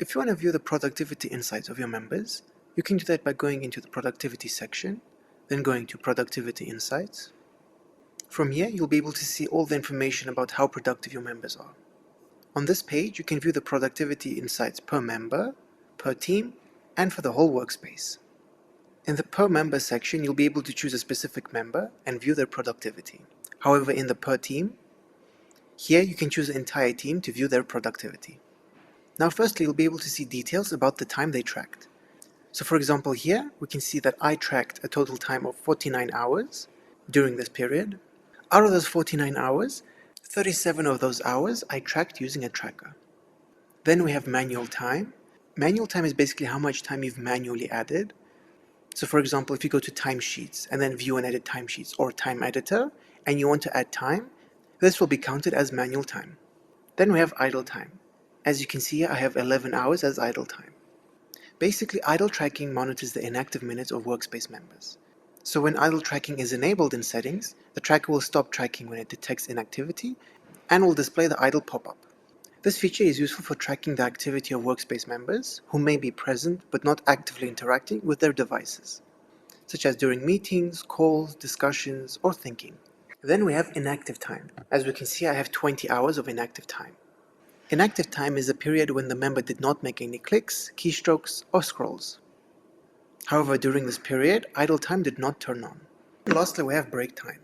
If you want to view the productivity insights of your members, you can do that by going into the Productivity section, then going to Productivity Insights. From here, you'll be able to see all the information about how productive your members are. On this page, you can view the productivity insights per member, per team, and for the whole workspace. In the Per Member section, you'll be able to choose a specific member and view their productivity. However, in the Per Team, here you can choose the entire team to view their productivity. Now firstly, you'll be able to see details about the time they tracked. So for example here, we can see that I tracked a total time of 49 hours during this period. Out of those 49 hours, 37 of those hours I tracked using a tracker. Then we have manual time. Manual time is basically how much time you've manually added. So for example, if you go to timesheets and then view and edit timesheets or time editor, and you want to add time, this will be counted as manual time. Then we have idle time. As you can see here, I have 11 hours as idle time. Basically, idle tracking monitors the inactive minutes of workspace members. So when idle tracking is enabled in settings, the tracker will stop tracking when it detects inactivity and will display the idle pop-up. This feature is useful for tracking the activity of workspace members who may be present but not actively interacting with their devices, such as during meetings, calls, discussions, or thinking. Then we have inactive time. As we can see, I have 20 hours of inactive time. Inactive time is a period when the member did not make any clicks, keystrokes, or scrolls. However, during this period, idle time did not turn on. And lastly, we have break time.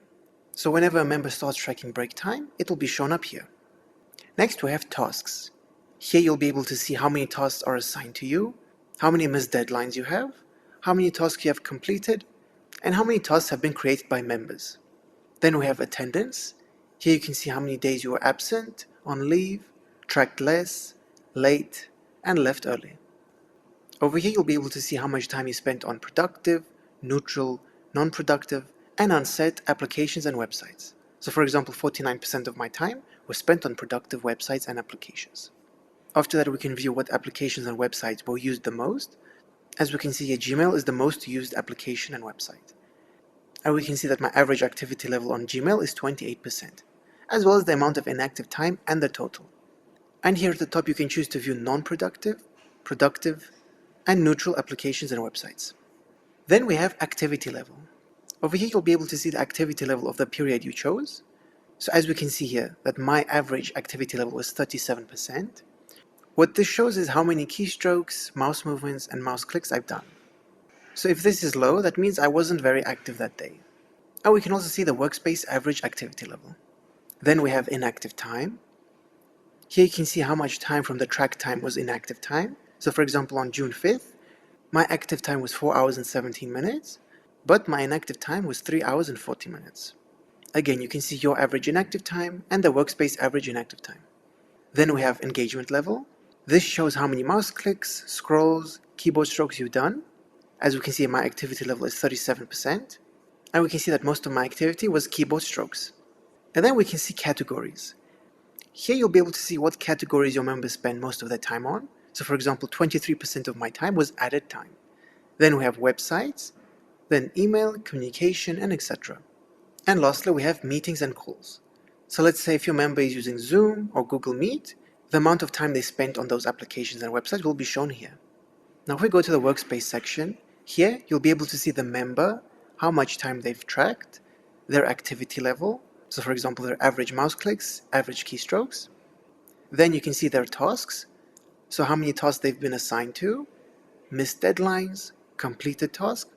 So whenever a member starts tracking break time, it will be shown up here. Next, we have tasks. Here you'll be able to see how many tasks are assigned to you, how many missed deadlines you have, how many tasks you have completed, and how many tasks have been created by members. Then we have attendance. Here you can see how many days you were absent, on leave, tracked less, late, and left early. Over here you'll be able to see how much time you spent on productive, neutral, non-productive, and unset applications and websites. So for example, 49% of my time was spent on productive websites and applications. After that, we can view what applications and websites were used the most. As we can see here, Gmail is the most used application and website. And we can see that my average activity level on Gmail is 28%, as well as the amount of inactive time and the total. And here at the top, you can choose to view non-productive, productive, and neutral applications and websites. Then we have activity level. Over here, you'll be able to see the activity level of the period you chose. So as we can see here, that my average activity level was 37%. What this shows is how many keystrokes, mouse movements, and mouse clicks I've done. So if this is low, that means I wasn't very active that day. And we can also see the workspace average activity level. Then we have inactive time. Here you can see how much time from the track time was inactive time. So for example, on June 5th, my active time was 4 hours and 17 minutes, but my inactive time was 3 hours and 40 minutes. Again, you can see your average inactive time and the workspace average inactive time. Then we have engagement level. This shows how many mouse clicks, scrolls, keyboard strokes you've done. As we can see, my activity level is 37%, and we can see that most of my activity was keyboard strokes. And then we can see categories. Here you'll be able to see what categories your members spend most of their time on. So for example, 23% of my time was added time. Then we have websites, then email, communication, and etc. And lastly, we have meetings and calls. So let's say if your member is using Zoom or Google Meet, the amount of time they spent on those applications and websites will be shown here. Now if we go to the workspace section, here you'll be able to see the member, how much time they've tracked, their activity level, so for example their average mouse clicks, average keystrokes. Then you can see their tasks, so how many tasks they've been assigned to, missed deadlines, completed task,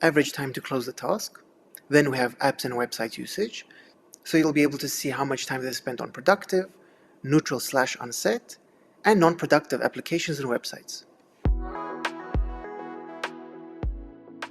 average time to close the task. Then we have apps and website usage, so you'll be able to see how much time they've spent on productive, neutral/unset, and non-productive applications and websites.